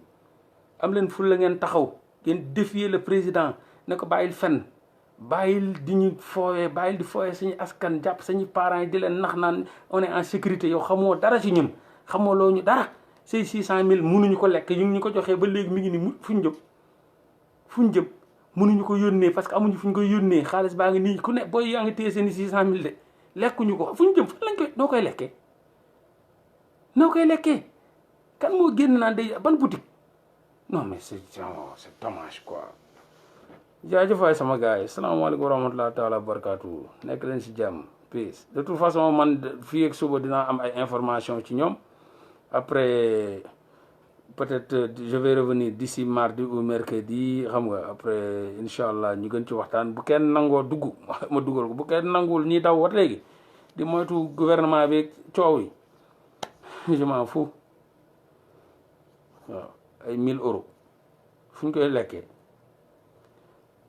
S1: am leen ful la ngeen taxaw ngeen défier le président ne ko bàyyil fenn bàyyil di ñu foowee bàyyil di foowee suñu askan jàpp sañu parents yi di leen nax naan on est en sécurité yow xamoo dara ci ñun xamoo loo ñu dara say 600 000 mënuñu ko lekk ñu ngi ñu ko joxee ba léegi mi ngi ni fuñ jëm mënuñu ko yónnee parce que amuñu fuñ koy yónnee xaalis baa ngi nii ku ne booy yaa ngi téye seen i 600 000 de lekkuñu ko fuñ jëm fan lañ koy noo koy lekkee kan moo génn naan day ban boutique non mais c'est dommage quoi. jaajëf waay sama gars yi salaamaaleykum wa rahmatulah taala wa barakaatu nekk leen si jàmm peace de toute façon man fii ak suba dinaa am ay information ci ñoom. Après, peut-être je vais revenir d'ici mardi ou mercredi xam nga après Inch'Allah ñu gën ci waxtaan bu kenn nangoo dugg ma dugal ko bu kenn nanguwul ñi daw wat léegi di moytu gouvernement bi coow yi je m'en fous waaw ay 1000 euros fu ñu koy lekkee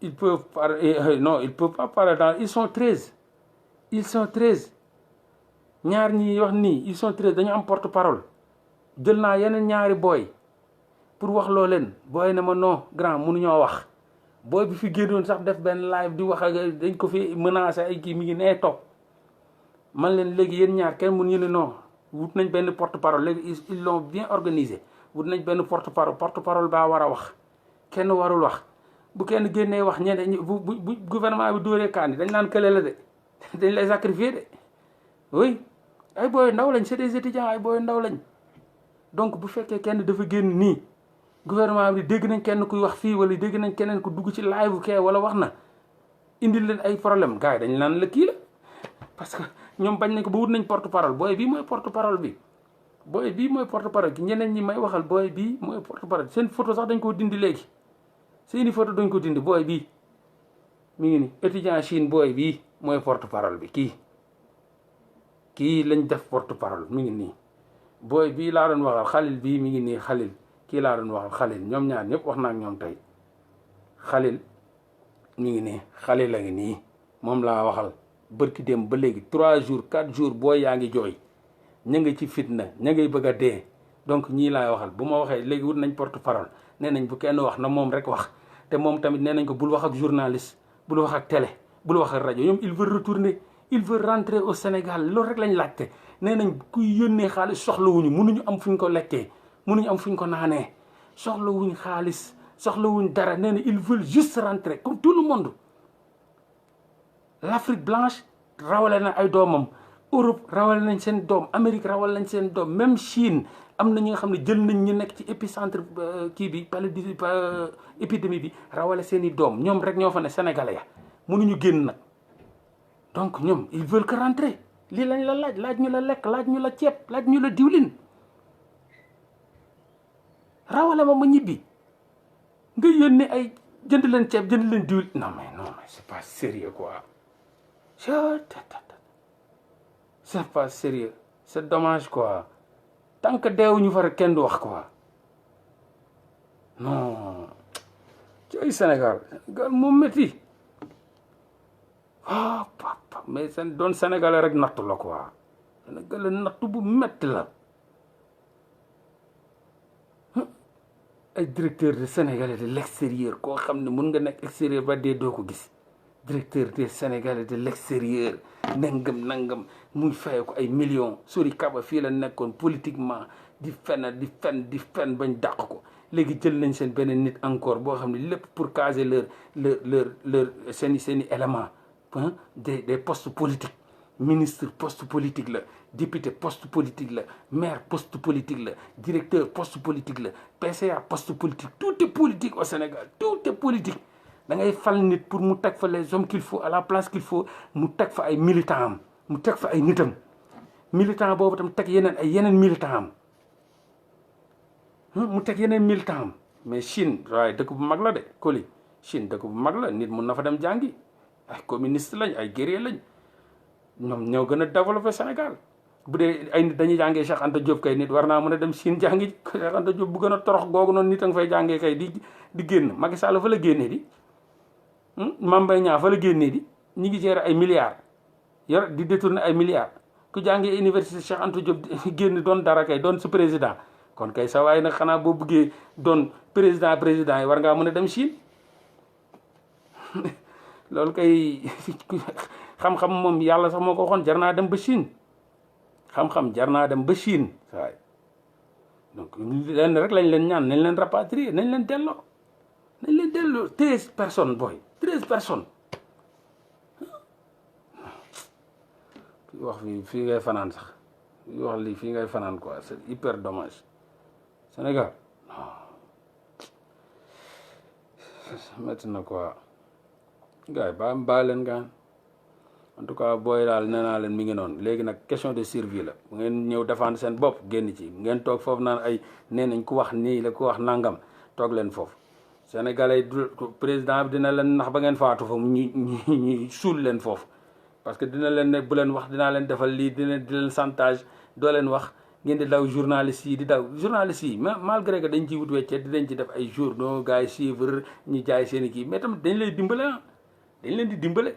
S1: ils peuvent pas parler dans ils sont 13 ñaar ñi wax nii ils sont 13 dañu am porte-parole jël naa yeneen ñaari booy pour wax loo leen booy ne ma non grand mënuñoo wax booy bi fi génnoon sax def benn live di wax ak dañ ko fi menacé ay kii mi ngi nee toog man leen léegi yéen ñaar kenn mun ñu ne non wut nañ benn porte parole léegi ils l'ont bien organisé wut nañ benn porte parole baa war a wax kenn warul wax bu kenn génnee wax ñeneen bu gouvernement bi dóoree kaan yi dañ naan kële la de dañ lay sacrifier de oui ay booy ndaw lañ c'est des étudiants ay booy ndaw lañ. donc bu fekkee kenn dafa génn nii gouvernement bi dégg nañ kenn kuy wax fii wala dégg nañ keneen ku dugg ci live kee wala wax na indil leen ay problème gars yi dañ naan la kii la parce que ñoom bañ nañ ko ba wut nañ porte parole booy bii mooy porte parole bi ki ñeneen ñi may waxal booy bii mooy porte parole seen photo sax dañ koo dindi léegi seeni photo dañ ko dindi booy bii mi ngi ni étudiant Chine booy bii mooy porte parole bi kii lañ def porte parole mi ngi nii booy bii laa doon waxal xalil bii mi ngi nii xalil kii laa doon waxal xalil ñoom ñaar ñëpp wax naa ak ñoom tey xalil mi ngi nii xalil la ngi nii moom laa waxal bërki dem ba léegi 3 jours 4 jours booy yaa ngi jooy ña nga ci fitna ña ngay bëgg a dee donc ñii laay waxal bu ma waxee léegi wut nañ porte parole nee nañ bu kenn wax na moom rek wax te moom tamit nee nañ ko bul wax ak journaliste bul wax ak télé bul wax ak rajo ñoom il veut retourner il veut rentrer au Sénégal loolu rek lañ laajte nee nañ kuy yónnee xaalis soxlawuñu mënuñu am fuñ ko lekkee mënuñu am fuñ ko naanee soxlawuñ xaalis soxlawuñ dara nee na ils veulent juste rentrer comme tout le monde. l'Afrique blanche rawale na ay doomam Europe rawale nañ seen doom Amérique rawale nañ seen doom même Chine am na ñi nga xam ne jël nañ ñu nekk ci épicentre kii bi épidémie bi rawale seen i doom ñoom rek ñoo fa ne sénégalais ya mënuñu génn nag donc ñoom ils veulent que rentrer lii lañ la laaj ñu la lekk laaj ñu la ceeb laaj ñu la diwlin rawale ma ñibbi nga yónnee ay jënd leen ceeb jënd leen diwlin non mais c'est pas sérieux quoi c'est pas sérieux c'est dommage quoi tant que deewuñu fa rek kenn du wax quoi non ci ay Sénégal moom métti papa mais seen doon sénégalais rek nattu la quoi sénégalais nattu bu métti la ay directeur de sénégalais de l'extérieur koo xam ne mun nga nekk extérieur ba dee doo ko gis directeur des sénégalais de l'extérieur nangam muy fay ko ay millions Sori Kaba fii la nekkoon politiquement di fen bañ dàq ko léegi jël nañ seen beneen nit encore boo xam ne lépp pour caser leur seeni élément des postes politiques ministre poste politique la député poste politique la maire poste politique la directeur poste politique la PCA poste politique tout est politique au Sénégal tout est politique da ngay fal nit pour mu teg fa les hommes qu'il faut à la place qu'il faut mu teg fa ay militants am mu teg fa ay nitam militant boobu tam teg yeneen militant am mu teg yeneen militant am mais Chine waaye dëkk bu mag la de Koli Chine dëkk bu mag la nit mun na fa dem jàngi ay communiste lañ ay guerrier lañ ñoom ñoo gën a développé Sénégal bu dee ay nit dañuy jàngee Cheikh Anta Diop kay nit war naa mën a dem Chine jàngi Cheikh Anta Diop bu gën a torox googu noonu nit a nga fay jàngee kay di génn Macky Sall fa la génnee di Mame Mbaye Niang fa la génnee di ñi ngi gérer ay milliards yor di détourner ay milliards ku jàngee université Cheikh Anta Diop génn doon dara kay doon su président kon kay sa waay nag xanaa boo bëggee doon président yi war ngaa mën a dem Chine loolu kay xam-xam moom yàlla sax moo ko waxoon jar naa dem ba Chine xam-xam jar naa dem ba Chine waay donc leen rek lañ leen ñaan nañ leen rapatrier nañ leen delloo 13 personnes booy 13 personnes wax fii ngay fanaan sax wax lii fii ngay fanaan quoi c'est hyper dommage Sénégal métti na quoi gars yi baa leen gaan en tout cas booy daal nee naa leen mi ngi noonu léegi nag question de survie la bu ngeen ñëw défendre seen bopp génn ci ngeen toog foofu naan ay nee nañ ku wax nii la ku wax nangam toog leen foofu sénégalais du président bi dina leen nax ba ngeen faatu fa ñu suul leen foofu parce que dina leen ne bu leen wax dinaa leen defal lii di leen chantage doo leen wax ngeen di daw journalistes yi di daw journalistes yi malgré que dañ ciy wut weccee dinañ ci def ay journaux gars yi suivre ñu jaay seen i kii mais tamit dañ lay dimbale dañ leen di dimbale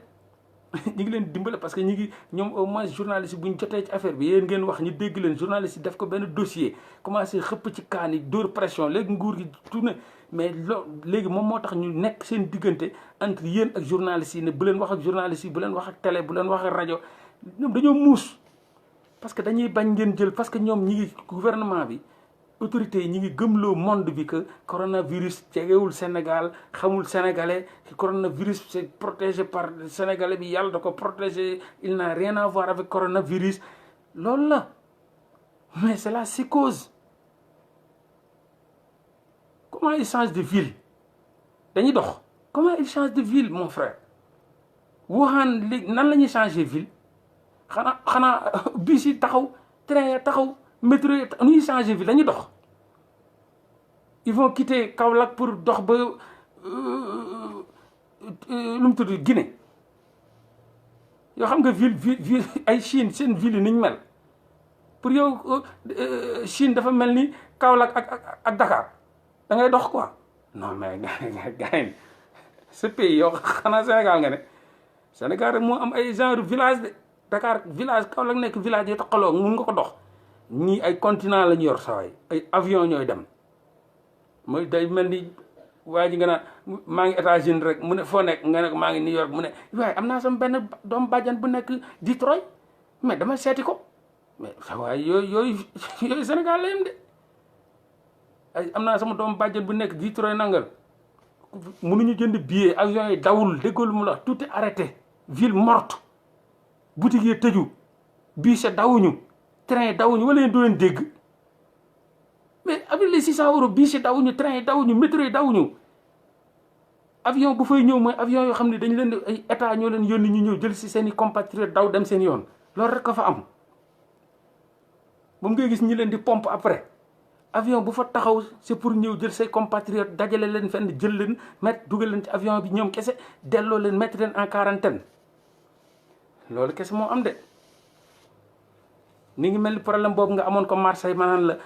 S1: ñu ngi leen di dimbale parce que ñu ngi ñoom au moins journalistes yi bu ñu jotee ci affaire bi yéen ngeen wax ñu dégg leen journalistes yi def ko benn dossier commencé xëpp ci kaan yi dóor pression léegi nguur gi tourné mais léegi moom moo tax ñu nekk seen diggante entre yéen ak journalistes yi ne bu leen wax ak journalistes yi bu leen wax ak télé bu leen wax ak rajo ñoom dañoo muus parce que dañuy bañ ngeen jël parce que ñoom ñi ngi gouvernement bi autorités yi ñi ngi gëmloo monde bi que coronavirus jegewul Sénégal xamul sénégalais coronavirus c'est protégé par sénégalais bi yàlla da ko protégé il n'a rien à voir avec coronavirus loolu la mais c'est la psychose comment il change de ville dañuy dox comment il change de ville mon frère Wuhan léegi nan la ñuy changer ville xanaa bus yi taxaw train ya taxaw métro yi nu ñuy changer ville dañuy dox ils vont quitter Kaolack pour dox ba lu mu tudd Guinée yoo xam nga ville ay Chine seen ville yi ni ñu mel pour yow Chine dafa mel ni Kaolack ak Dakar da ngay dox quoi non mais gars yi ce pays yow xanaa Sénégal nga ne Sénégal rek moo am ay genre village de Dakar village Kaolack nekk village yi taxaloo mun nga ko dox ñii ay continent la ñu yor saway ay avion ñooy dem mooy day mel ni waa ji nga naan maa ngi États-Unis rek mu ne foo nekk nga ne maa ngi New York mu ne waaye am naa sama benn doom bàjjan bu nekk Detroit mais dama seeti ko mais sa waay yooyu Sénégal la yem de ay am naa sama doom bàjjan bu nekk Detroit nangal mënuñu jënd billet avion yi dawul déggoolu mu la tout est arrêté ville morte boutique yi tëju bus yi dawuñu train yi dawuñu wala yéen doo leen dégg mais avec les 600 euros bus yi dawuñu train yi dawuñu métro yi dawuñu avion bu fay ñëw mooy avion yoo xam ne dañ leen di ay état ñoo leen yónni ñu ñëw jël si seen i compatriotes daw dem seen yoon loolu rek ko fa am moom ngay gis ñi leen di pompe après avion bu fa taxaw c'est pour ñëw jël say compatriotes dajale leen fenn jël leen mettre dugal leen ci avion bi ñoom kese delloo leen mettre leen en quarantaine loolu kese moo am de ni ngi mel ni problème boobu nga amoon ko Marseille maanaam la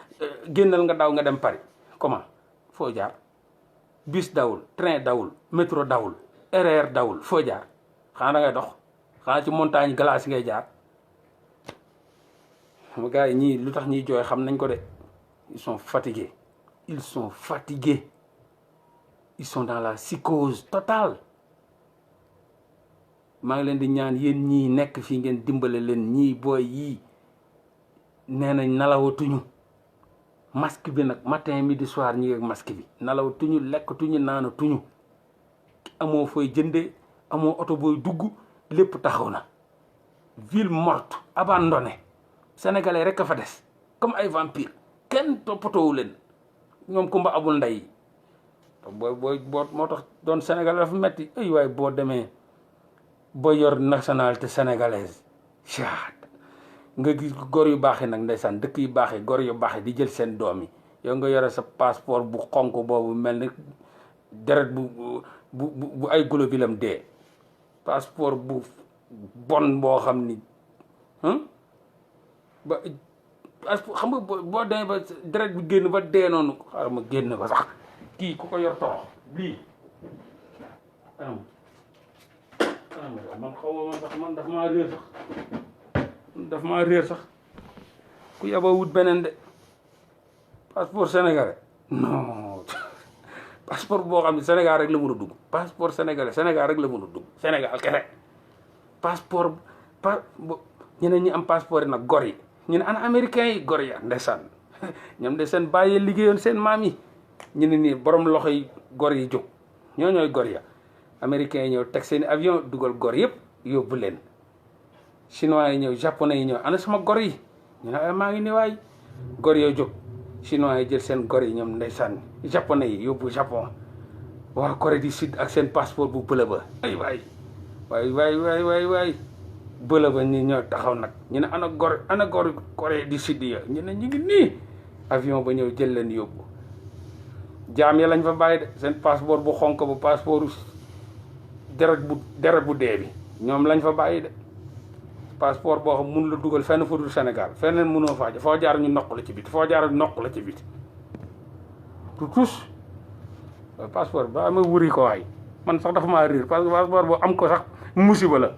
S1: génnal nga daw nga dem Paris comment foo jaar bus dawul train dawul métro dawul RER dawul foo jaar xanaa da ngay dox xanaa ci montagne glace ngay jaar xam gars yi ñii lu tax ñuy jooy xam nañ ko de ils sont fatigués ils sont fatigués ils sont dans la psychose totale maa ngi leen di ñaan yéen ñii nekk fii ngeen dimbale leen ñii booy yii nee nañ nalawatuñu masque bi nag matin midi soir ñi ak masque bi nalawatuñu lekkatuñu naanatuñu amoo fooy jëndee amoo oto booy dugg lépp taxaw na ville morte abandonnée sénégalais rek a fa des comme ay vampire kenn toppatoowu leen ñoom kumba amul ndey booy moo tax doon sénégalais dafa metti ay waay boo demee boo yor nationalité sénégalaise nga gis gor yu baax yi nag ndeysaan dëkk yu baax yi gor yu baax yi di jël seen doom yi yow nga yore sa passeport bu xonk boobu mel ni deret bu ay globulam dee passeport bu bon boo xam ni ba xam nga boo demee ba deret bi génn ba dee noonu xaaral ma génn ba sax kii ku ko yor torox lii man xaw ma sax man daf maa réer sax ku yaba wut beneen de passeport sénégalais non passeport boo xam ne Sénégal rek la mën a dugg passeport sénégalais Sénégal rek la mën a dugg Sénégal kese passeport ñeneen ñi am passeport yi nag gor yi ñu ne ana américain yi gor ya ndeysaan ñoom de seen bàyyi liggéeyoon seen maam yi ñu ne nii borom loxo yi gor yi jóg ñooy gor ya américains yi ñëw teg seen avion dugal gor yëpp yóbbu leen chinois yi ñëw japonais yi ñëw ana sama gor yi ñu ne maa ngi ni waay gor yoo jóg chinois yi jël seen gor yi ñoom ndeysaan japonais yi yóbbu Japon waa Corée du Sud ak seen passeport bu bëla ba ay waay bëla ba ñi ñoo taxaw nag ñu ne ana gor Corée du Sud ya ñu ne ñu ngi nii avion ba ñëw jël leen yóbbu jaam ya lañ fa bàyyi de seen passeport bu xonk bu passeport deret bu dee bi ñoom lañ fa bàyyi de passeport boo xam mun la dugal fenn fu dul Sénégal feneen mënoo faa foo jaar ñu noq la ci biti foo jaar noq la ci biti tous passeport ba ma wuri ko waay man sax dafa maa riir parce que passeport boo am ko sax musiba la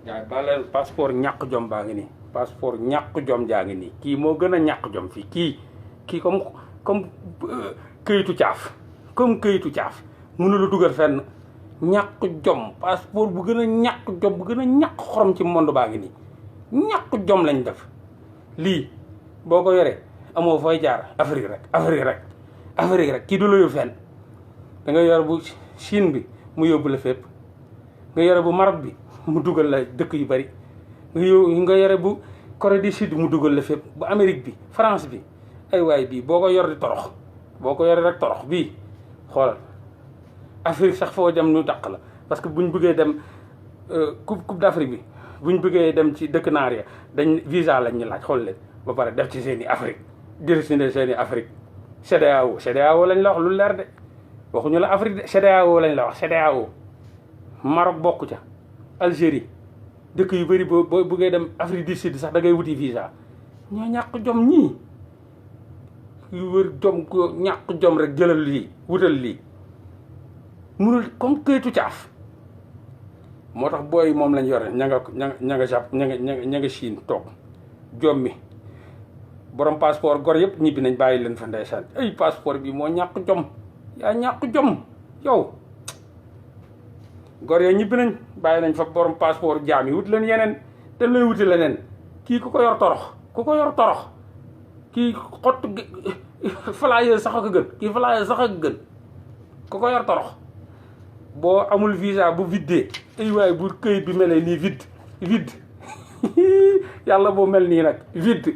S1: waaye ba leen passeport ñàkk jom baa ngi nii passeport ñàkk jom jaa ngi nii kii moo gën a ñàkk jom fii kii comme këyitu caaf mënu la dugal fenn ñàkk jom passeport bu gën a ñàkk jom bu gën a ñàkk xorom ci monde baa ngi nii ñàkk jom lañ def lii boo ko yoree amoo fooy jaar Afrique rek kii du la yóbbu fenn da nga yor bu Chine bi mu yóbbu la fépp nga yore bu Maroc bi mu dugal la dëkk yu bari nga yore bu Corée du Sud mu dugal la fépp bu Amérique bi France bi ay waay bii boo ko yor di torox boo ko yoree rek torox bii xoolal Afrique sax foo dem ñu dàq la parce que buñ bëggee dem coupe d'Afrique bi buñ bëggee dem ci dëkk naar ya dañ visa lañ ñu laaj xool leen ba pare def ci seen i Afrique dessiné seen i Afrique CEDEAO lañ la wax lu leer de waxuñu la Afrique de CEDEAO lañ la wax CEDEAO Maroc bokk ca Algérie dëkk yu bëri boo bëggee dem Afrique du Sud sax da ngay wuti visa ñoo ñàkk jom ñii yu wër jom ko ñàkk jom rek jëlal lii wutal lii munul comme këyitu caaf moo tax booy moom lañ yore ña nga Chine toog jom mi borom passeport gor yëpp ñibbi nañ bàyyi leen fa ndeysaan ay passeport bi moo ñàkk jom yaa ñàkk jom yow gor yooyu ñibbi nañ bàyyi nañ fa borom passeport jaam yi wut leen yeneen te lay wuti leneen kii ku ko yor torox kii xott flyer sax ak gën ku ko yor torox boo amul visa bu viddee ay waay bu këyit bi melee nii vide yàlla boo mel nii nag vide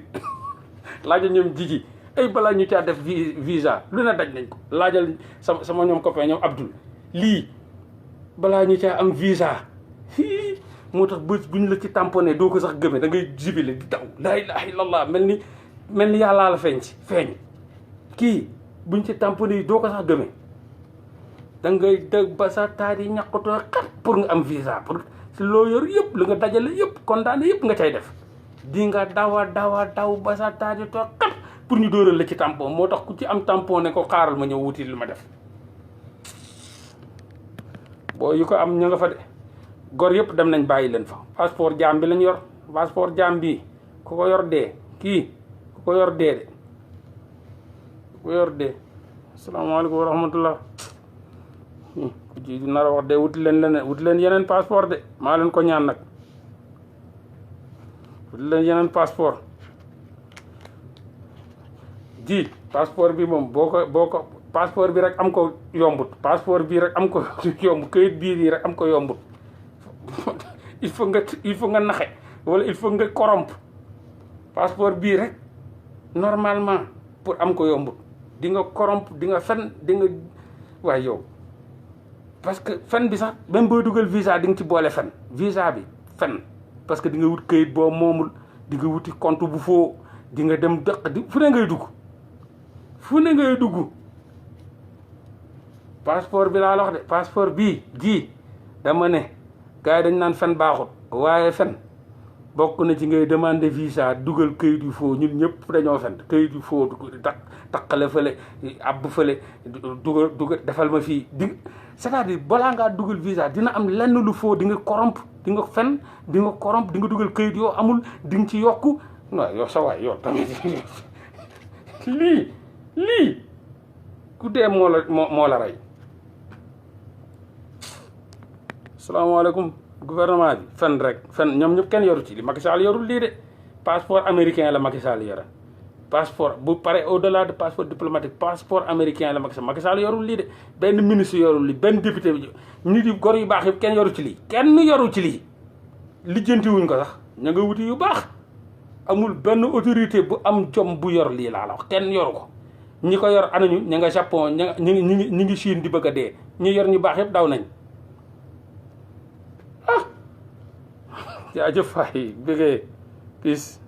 S1: laajal ñoom jiji ay balaa ñu caa def visa lu ne daj nañ ko laajal sama ñoom copain ñoom Abdoul lii balaa ñu caa am visa moo tax bés bu ñu la ci tamponné doo ko sax gëme da ngay jibile di daw laa ilaha illallah mel ni yàllaa la feeñ kii buñ ci tamponné yi doo ko sax gëme da ngay dëgg ba sa taat yi ñàkkutoo xat pour nga am visa pour si loo yor yëpp lu nga dajale yëpp condamné yëpp nga cay def di nga daw ba sa taat yi too xat pour ñu dóoral la ci tampon moo tax ku ci am tampon ne ko xaaral ma ñëw wuti lu ma def boo yu ko am ña nga fa de gor yëpp dem nañ bàyyi leen fa passeport jaam bi lañ yor passeport jaam bi ku ko yor dee kii ku ko yor dee de ku ko yor dee asalaamaaleykum wa rahmatullah ku ci nar a wax de wuti leen yeneen passeport de maa leen ko ñaan nag wuti leen yeneen passeport ji passeport bi moom boo ko passeport bi rek am ko yombut passeport bii rek am ko yomb këyit bii nii rek am ko yombut il faut nga naxe wala il faut nga corrompre passeport bii rek normalement pour am ko yombut di nga corrompre di nga fen di nga waaye yow parce que fen bi sax même booy dugal visa di nga ci boole fen visa bi fen parce que di nga wut këyit boo moomul di nga wuti compte bu foo di nga dem dëkk di fu ne ngay dugg passeport bi laa la wax de passeport bii ji dama ne gars yi dañ naan fen baaxut waaye fen bokk na ci ngay demander visa dugal këyit yu foo ñun ñëpp dañoo fen këyit yu foo taqale fële ab fële dugal defal ma fii di c'est-à-dire balaa ngaa dugal visa dina am lenn lu foo di nga corrompre di nga fen di nga corrompre di nga dugal këyit yoo amul di nga ci yokku non yow sa waay yow tamit lii ku dee moo la rey. salaamaaleykum gouvernement bi fen rek fen ñoom ñëpp kenn yoru ci li Macky Sall yorul lii de passeport américain la Macky Sall yore passeport bu pare au delà de passeport diplomatique passeport américain la Macky Sall yorul lii de benn ministre yorul lii benn député bi nit yu gor yu baax yëpp kenn yoru ci lii kenn yoru ci lii lijjanti wuñ ko sax ña nga wuti yu baax amul benn autorité bu am jom bu yor lii laa la wax kenn yoru ko ñi ko yor anañu ña nga Japon ñi ngi Chine di bëgg a dee ñi yor ñu baax yëpp daw nañ jaajëf waay bëggee peace